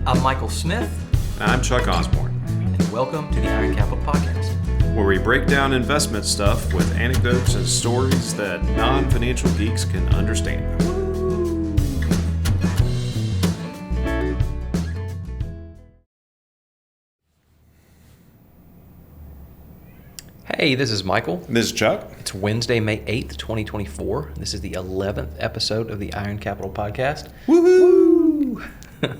I'm Michael Smith. I'm Chuck Osborne. And welcome to the Iron Capital Podcast, where we break down investment stuff with anecdotes and stories that non-financial geeks can understand. Hey, this is Michael. This is Chuck. It's Wednesday, May 8th, 2024. This is the 11th episode of the Iron Capital Podcast. Woohoo!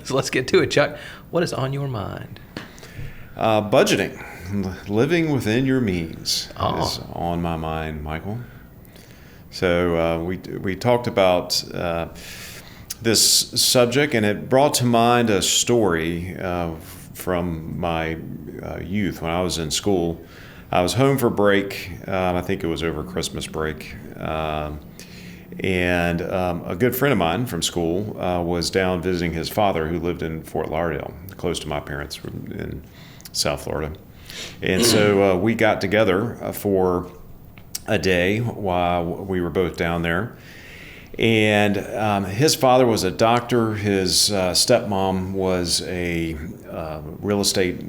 So let's get to it, Chuck. What is on your mind? Budgeting. Living within your means is Oh. on my mind, Michael. So we talked about this subject, and it brought to mind a story from my youth when I was in school. I was home for break. I think it was over Christmas break. And a good friend of mine from school was down visiting his father, who lived in Fort Lauderdale, close to my parents in South Florida. And so we got together for a day while we were both down there. And his father was a doctor. His stepmom was a real estate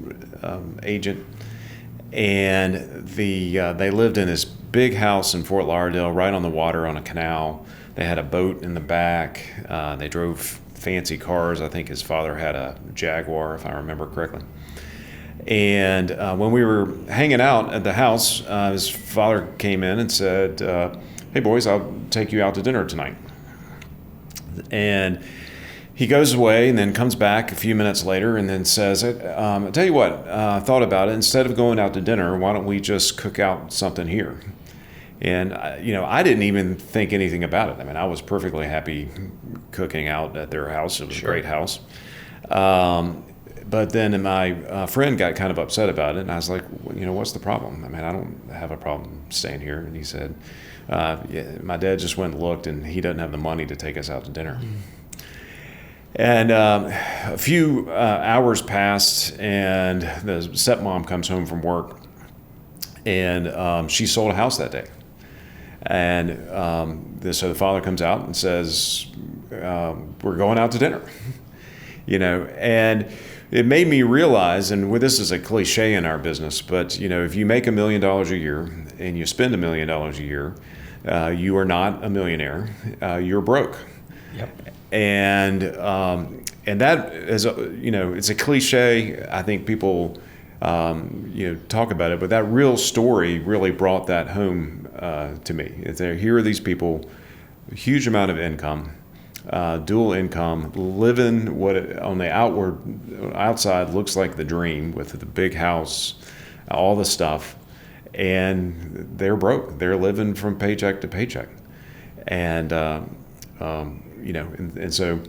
agent. And they lived in this big house in Fort Lauderdale, right on the water on a canal. They had a boat in the back. They drove fancy cars. I think his father had a Jaguar, if I remember correctly. And when we were hanging out at the house, his father came in and said, "Hey boys, I'll take you out to dinner tonight." And he goes away and then comes back a few minutes later and then says, "I tell you what, I thought about it. Instead of going out to dinner, why don't we just cook out something here?" And, I didn't even think anything about it. I mean, I was perfectly happy cooking out at their house. It was a great house. But then my friend got kind of upset about it, and I was like, what's the problem? I mean, I don't have a problem staying here. And he said, yeah, my dad just went and looked, and he doesn't have the money to take us out to dinner. And a few hours passed, and the stepmom comes home from work, and she sold a house that day. And so the father comes out and says, "We're going out to dinner." And it made me realize, and this is a cliche in our business, but if you make $1 million a year and you spend $1 million a year, you are not a millionaire. You're broke. Yep. And that is, it's a cliche. I think people, talk about it, but that real story really brought that home to me. Here are these people, a huge amount of income, dual income, living what on the outside looks like the dream with the big house, all the stuff, and they're broke. They're living from paycheck to paycheck, and and so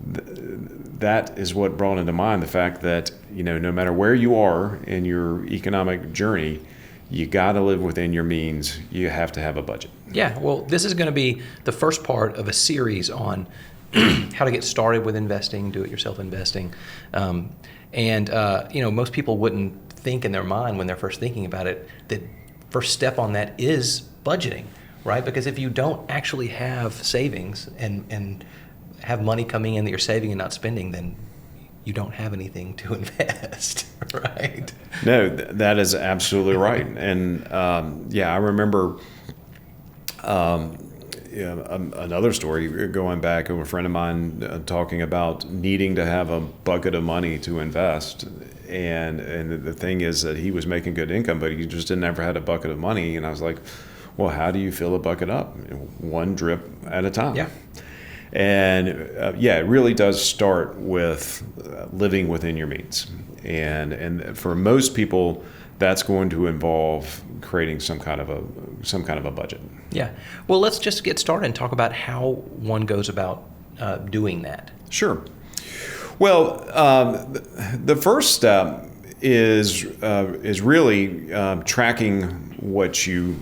that is what brought into mind the fact that, no matter where you are in your economic journey, you got to live within your means. You have to have a budget. Yeah, well, this is going to be the first part of a series on how to get started with investing, do-it-yourself investing. Most people wouldn't think in their mind when they're first thinking about it that first step on that is budgeting, right? Because if you don't actually have savings and have money coming in that you're saving and not spending, then you don't have anything to invest, right? No, that is absolutely right. And I remember another story going back of a friend of mine talking about needing to have a bucket of money to invest. And the thing is that he was making good income, but he just didn't ever had a bucket of money. And I was like, well, how do you fill a bucket up? One drip at a time. Yeah. And it really does start with living within your means. And for most people, that's going to involve creating some kind of a budget. Yeah. Well, let's just get started and talk about how one goes about doing that. Sure. Well, the first step is really tracking what you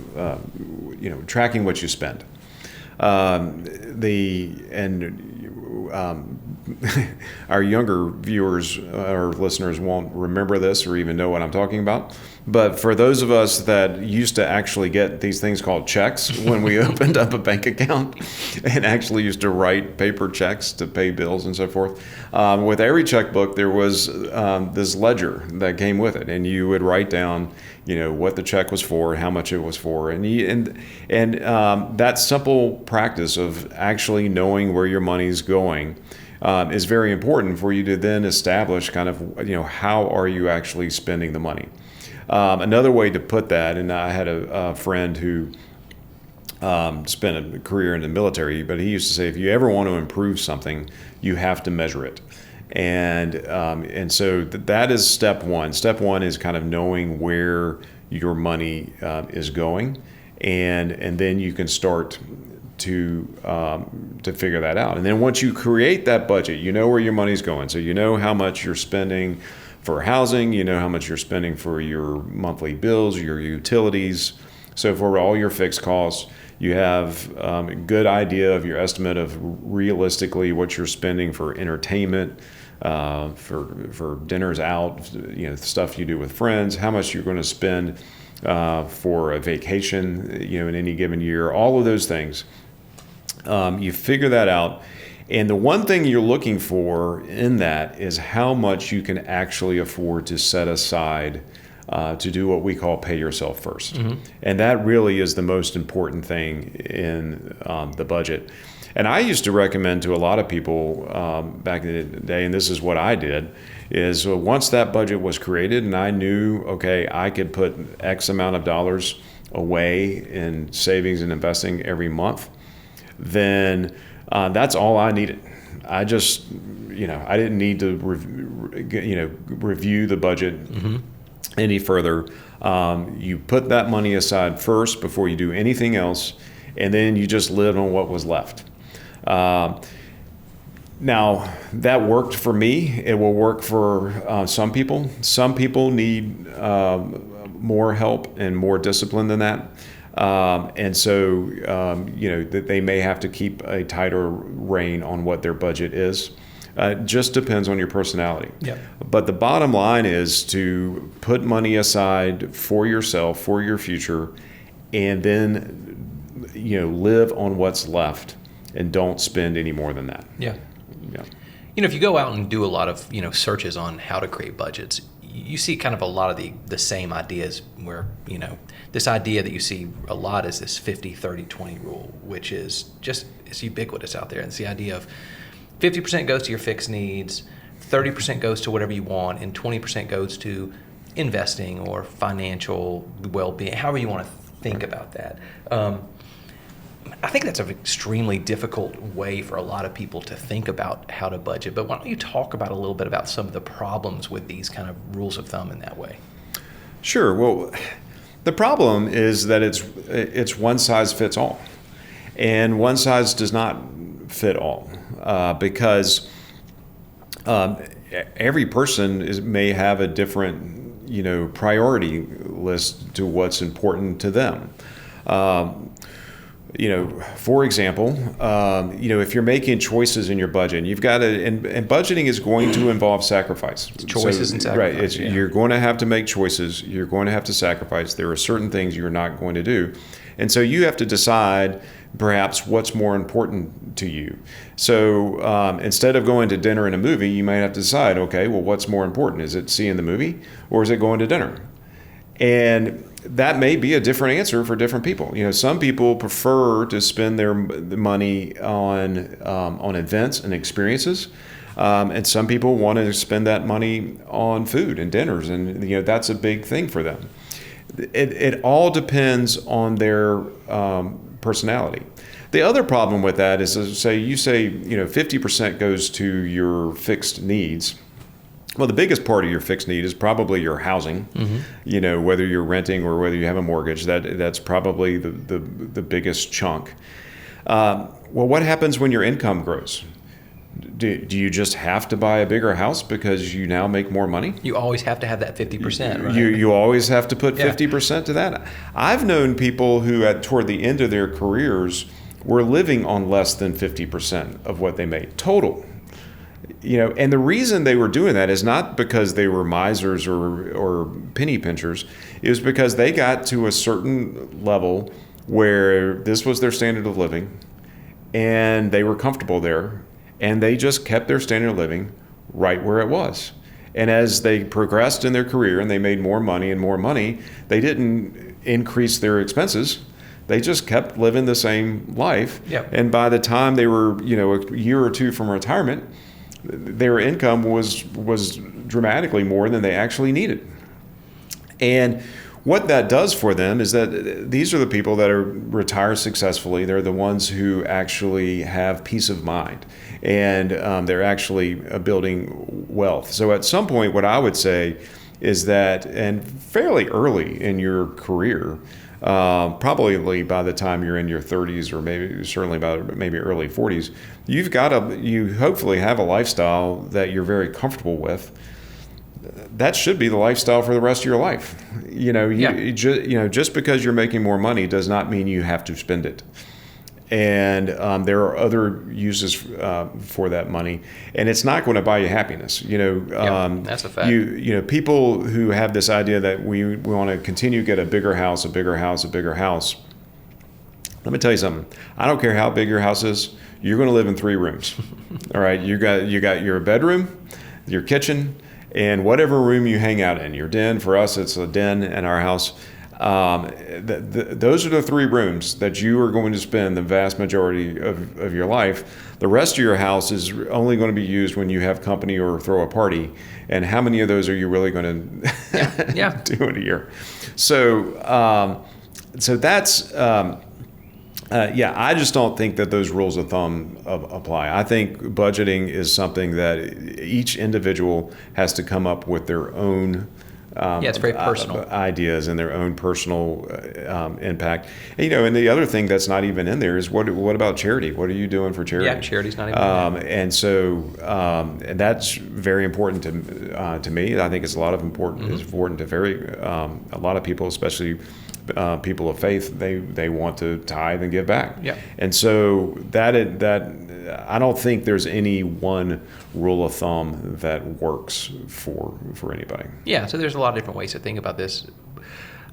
our younger viewers or listeners won't remember this or even know what I'm talking about. But for those of us that used to actually get these things called checks when we opened up a bank account and actually used to write paper checks to pay bills and so forth, with every checkbook there was this ledger that came with it, and you would write down, what the check was for, how much it was for, and that simple practice of actually knowing where your money's going is very important for you to then establish kind of, how are you actually spending the money. Another way to put that, and I had a friend who spent a career in the military, but he used to say, if you ever want to improve something, you have to measure it. And so that is step one. Step one is kind of knowing where your money is going, and then you can start to figure that out. And then once you create that budget, you know where your money's going. So you know how much you're spending for housing, you know how much you're spending for your monthly bills, your utilities. So for all your fixed costs, you have a good idea of your estimate of realistically what you're spending for entertainment, for dinners out, stuff you do with friends, how much you're going to spend for a vacation, in any given year, all of those things. You figure that out. And the one thing you're looking for in that is how much you can actually afford to set aside to do what we call pay yourself first. Mm-hmm. And that really is the most important thing in the budget. And I used to recommend to a lot of people back in the day, and this is what I did, is once that budget was created and I knew, okay, I could put X amount of dollars away in savings and investing every month, then that's all I needed. I just, I didn't need to, review the budget mm-hmm. any further. You put that money aside first before you do anything else, and then you just live on what was left. Now, that worked for me. It will work for some people. Some people need more help and more discipline than that. And so, that they may have to keep a tighter rein on what their budget is. It just depends on your personality. Yep. But the bottom line is to put money aside for yourself, for your future, and then, live on what's left and don't spend any more than that. Yeah. Yeah. If you go out and do a lot of, searches on how to create budgets, you see kind of a lot of the same ideas where, this idea that you see a lot is this 50-30-20 rule, which is it's ubiquitous out there. And it's the idea of 50% goes to your fixed needs, 30% goes to whatever you want, and 20% goes to investing or financial well-being, however you want to think about that. I think that's an extremely difficult way for a lot of people to think about how to budget. But why don't you talk about a little bit about some of the problems with these kind of rules of thumb in that way? Sure. Well, the problem is that it's one size fits all, and one size does not fit all because every person may have a different priority list to what's important to them. For example, if you're making choices in your budget, you've got to, and budgeting is going to involve sacrifice. Choices and sacrifice. Right. You're going to have to make choices. You're going to have to sacrifice. There are certain things you're not going to do. And so you have to decide perhaps what's more important to you. So instead of going to dinner and a movie, you might have to decide, okay, well, what's more important? Is it seeing the movie or is it going to dinner? And that may be a different answer for different people. Some people prefer to spend their money on events and experiences, and some people want to spend that money on food and dinners, and that's a big thing for them. It all depends on their personality. The other problem with that is, say 50% goes to your fixed needs. Well, the biggest part of your fixed need is probably your housing. Mm-hmm. Whether you're renting or whether you have a mortgage, that's probably the biggest chunk. Well, what happens when your income grows? Do you just have to buy a bigger house because you now make more money? You always have to have that 50%, right? You always have to put 50% to that. I've known people who, toward the end of their careers, were living on less than 50% of what they made total. And the reason they were doing that is not because they were misers or penny pinchers. It was because they got to a certain level where this was their standard of living and they were comfortable there, and they just kept their standard of living right where it was. And as they progressed in their career and they made more money, they didn't increase their expenses. They just kept living the same life. Yep. And by the time they were, a year or two from retirement, their income was dramatically more than they actually needed. And what that does for them is that these are the people that are retired successfully. They're the ones who actually have peace of mind, and they're actually building wealth. So at some point, what I would say is that, and fairly early in your career, probably by the time you're in your 30s, or certainly by maybe early 40s, you hopefully have a lifestyle that you're very comfortable with. That should be the lifestyle for the rest of your life. Just because you're making more money does not mean you have to spend it. And there are other uses for that money, and it's not going to buy you happiness. That's a fact. People who have this idea that we want to continue to get a bigger house. Let me tell you something. I don't care how big your house is. You're going to live in 3 rooms. All right. You got your bedroom, your kitchen, and whatever room you hang out in. Your den. For us, it's a den in our house. Those are the 3 rooms that you are going to spend the vast majority of your life. The rest of your house is only going to be used when you have company or throw a party. And how many of those are you really going to do in a year? So that's I just don't think that those rules of thumb apply. I think budgeting is something that each individual has to come up with their own it's very personal ideas and their own personal impact. And the other thing that's not even in there is what about charity? What are you doing for charity? Yeah, charity's not even in there. And so and that's very important to me. I think it's It's important to a lot of people, especially people of faith. They want to tithe and give back. Yeah. And so that I don't think there's any one rule of thumb that works for anybody. Yeah, so there's a lot of different ways to think about this.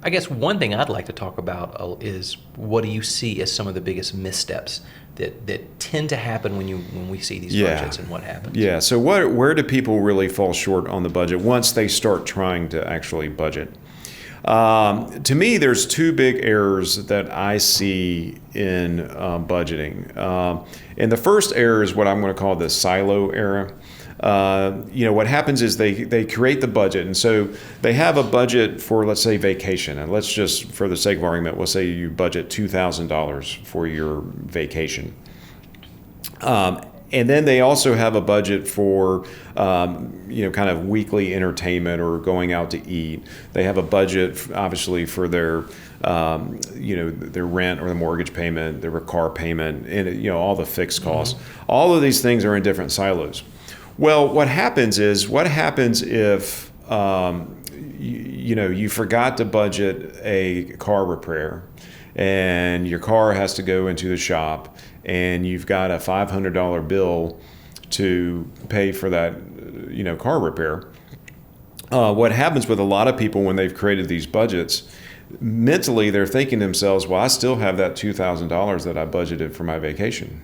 I guess one thing I'd like to talk about is, what do you see as some of the biggest missteps that tend to happen when we see these budgets, and what happens? Yeah, so where do people really fall short on the budget once they start trying to actually budget? To me, there's 2 big errors that I see in budgeting. And the first error is what I'm going to call the silo error. What happens is they create the budget, and so they have a budget for, let's say, vacation. And let's just, for the sake of argument, we'll say you budget $2,000 for your vacation. And then they also have a budget for, kind of weekly entertainment or going out to eat. They have a budget, obviously, for their, their rent or the mortgage payment, their car payment, and, all the fixed costs. Mm-hmm. All of these things are in different silos. Well, what happens if, you forgot to budget a car repair, and your car has to go into the shop, and you've got a $500 bill to pay for that, car repair. What happens with a lot of people when they've created these budgets, mentally they're thinking to themselves, well, I still have that $2,000 that I budgeted for my vacation.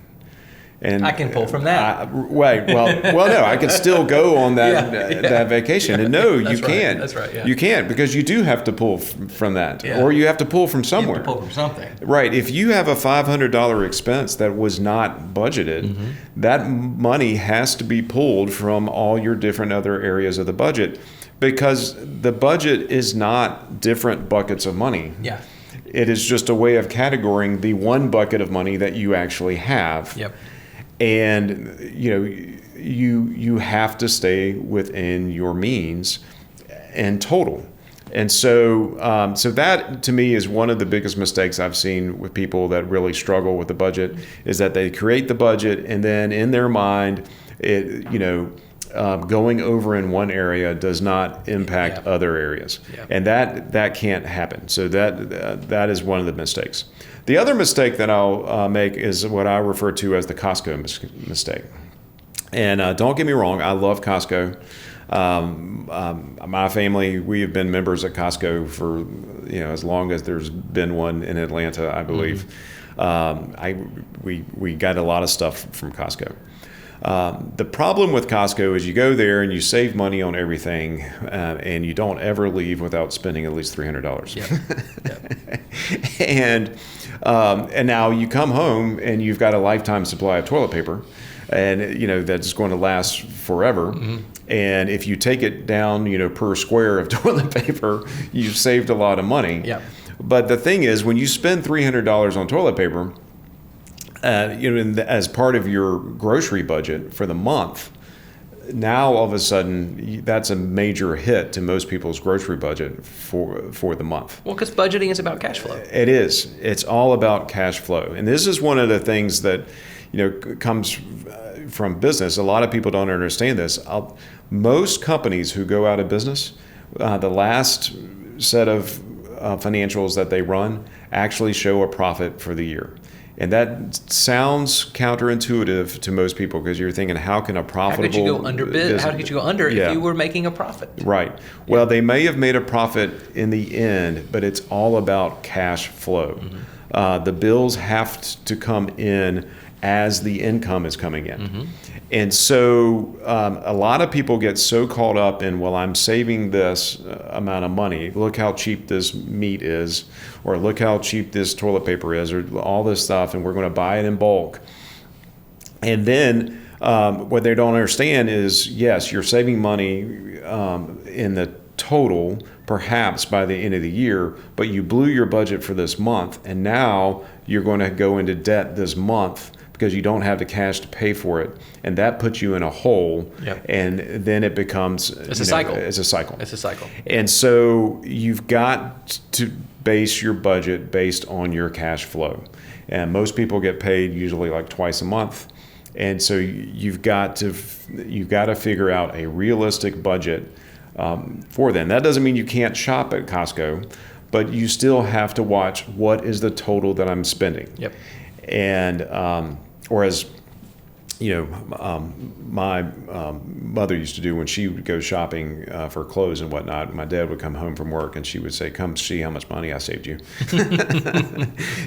And I can pull from that. No, I can still go on that vacation. And no, you can't. That's right. Yeah. You can't, because you do have to pull from that, or you have to pull from somewhere. You have to pull from something. Right. If you have a $500 expense that was not budgeted, that money has to be pulled from all your different other areas of the budget, because the budget is not different buckets of money. Yeah. It is just a way of categorizing the one bucket of money that you actually have. Yep. And you have to stay within your means in total. And so so that, to me, is one of the biggest mistakes I've seen with people that really struggle with the budget, is that they create the budget, and then in their mind, going over in one area does not impact other areas. Yeah. And that can't happen. So that is one of the mistakes. The other mistake that I'll make is what I refer to as the Costco mistake. And don't get me wrong, I love Costco. My family, we have been members at Costco for as long as there's been one in Atlanta, I believe. We got a lot of stuff from Costco. The problem with Costco is you go there and you save money on everything, and you don't ever leave without spending at least $300. Yep. And now you come home and you've got a lifetime supply of toilet paper, and that's going to last forever. And if you take it down, per square of toilet paper, you've saved a lot of money. Yep. But the thing is, when you spend $300 on toilet paper, as part of your grocery budget for the month, now all of a sudden that's a major hit to most people's grocery budget for the month. Well, because budgeting is about cash flow. It is. It's all about cash flow, and this is one of the things that comes from business. A lot of people don't understand this. Most companies who go out of business, the last set of financials that they run actually show a profit for the year. And that sounds counterintuitive to most people, because you're thinking, how can a profitable How could you go under business? How could you go under if you were making a profit? Right. Well, they may have made a profit in the end, but it's all about cash flow. The bills have to come in as the income is coming in. And so a lot of people get so caught up in, well, I'm saving this amount of money. Look how cheap this meat is, or look how cheap this toilet paper is, or all this stuff, and we're going to buy it in bulk. And then what they don't understand is, yes, you're saving money in the total, perhaps by the end of the year, but you blew your budget for this month, and now you're going to go into debt this month because you don't have the cash to pay for it, and that puts you in a hole. Yep. And then it becomes It's a cycle. It's a cycle. It's a cycle. And so you've got to base your budget based on your cash flow, and most people get paid usually like twice a month, and so you've got to figure out a realistic budget for them. That doesn't mean you can't shop at Costco, but you still have to watch what is the total that I'm spending. Yep. And whereas, my mother used to do when she would go shopping for clothes and whatnot, my dad would come home from work and she would say, "Come see how much money I saved you."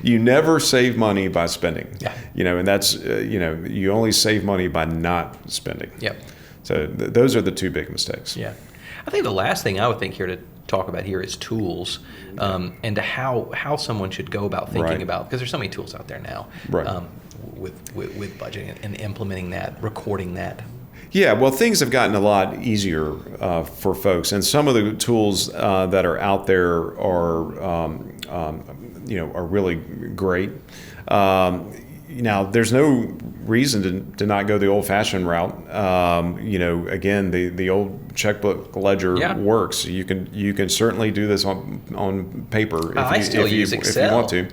You never save money by spending. Yeah. And that's, you only save money by not spending. Yep. So those are the two big mistakes. Yeah. I think the last thing I would think here to talk about here is tools, and how someone should go about thinking about, because there's so many tools out there now, with budgeting and implementing that, recording that. Yeah, well, things have gotten a lot easier for folks, and some of the tools that are out there are really great. Now, there's no reason to not go the old-fashioned route. Again, the old checkbook ledger works. You can certainly do this on paper if you want to.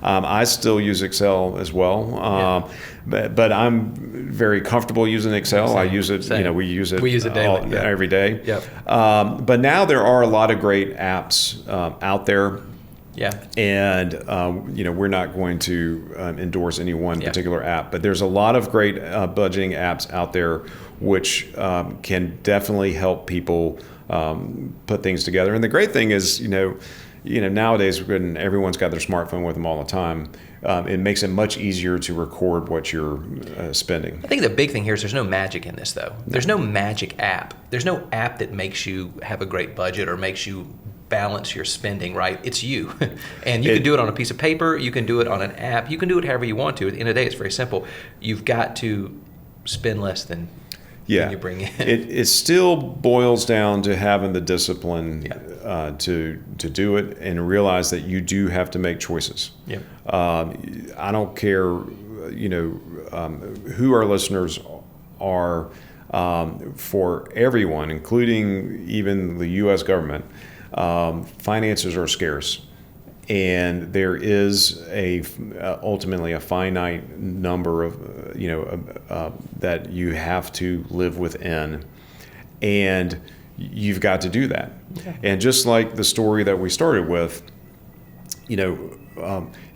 I still use Excel as well, but I'm very comfortable using Excel. I use it. Same. We use it daily, every day. Yep. But now there are a lot of great apps out there. Yeah. And, we're not going to endorse any one particular app, but there's a lot of great budgeting apps out there which can definitely help people put things together. And the great thing is, nowadays when everyone's got their smartphone with them all the time, it makes it much easier to record what you're spending. I think the big thing here is there's no magic in this, though. There's no magic app. There's no app that makes you have a great budget or makes you balance your spending, right? It's you. And you can do it on a piece of paper. You can do it on an app. You can do it however you want to. At the end of the day, it's very simple. You've got to spend less than you bring in. It still boils down to having the discipline to do it and realize that you do have to make choices. Yep. I don't care, who our listeners are, for everyone, including even the U.S. government. Finances are scarce, and there is ultimately a finite number of that you have to live within, and you've got to do that. Yeah. And just like the story that we started with,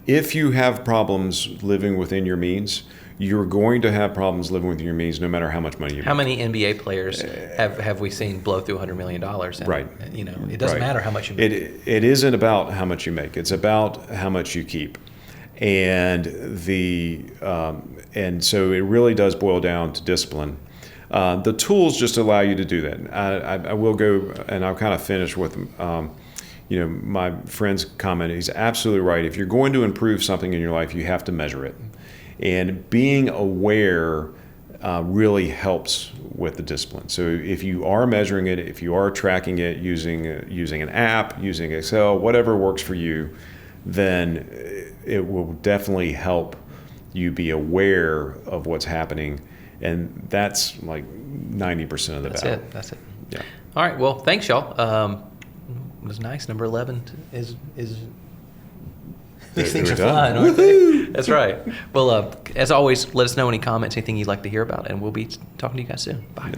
if you have problems living within your means, you're going to have problems living within your means no matter how much money you make. How many NBA players have we seen blow through $100 million? And, Right. It doesn't matter how much you make. It isn't about how much you make. It's about how much you keep. And and so it really does boil down to discipline. The tools just allow you to do that. I will go, and I'll kind of finish with my friend's comment. He's absolutely right. If you're going to improve something in your life, you have to measure it. And being aware really helps with the discipline. So if you are measuring it, if you are tracking it using an app, using Excel, whatever works for you, then it will definitely help you be aware of what's happening. And that's like 90% of the battle. That's it. Yeah. All right. Well, thanks, y'all. It was nice. Number 11 is these things are fun, aren't they? That's right. Well, as always, let us know any comments, anything you'd like to hear about, and we'll be talking to you guys soon. Bye.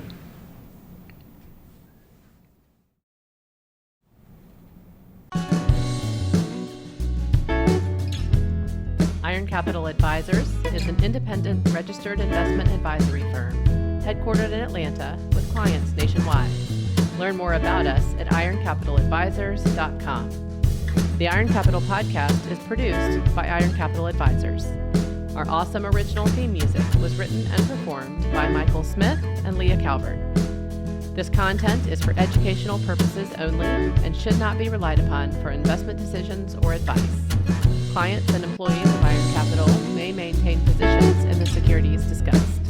Iron Capital Advisors is an independent registered investment advisory firm headquartered in Atlanta with clients nationwide. Learn more about us at ironcapitaladvisors.com. The Iron Capital podcast is produced by Iron Capital Advisors. Our awesome original theme music was written and performed by Michael Smith and Leah Calvert. This content is for educational purposes only and should not be relied upon for investment decisions or advice. Clients and employees of Iron Capital may maintain positions in the securities discussed.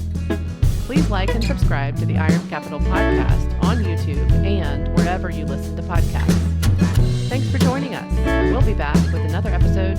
Please like and subscribe to the Iron Capital podcast on YouTube and wherever you listen to podcasts. Thanks for joining us. We'll be back with another episode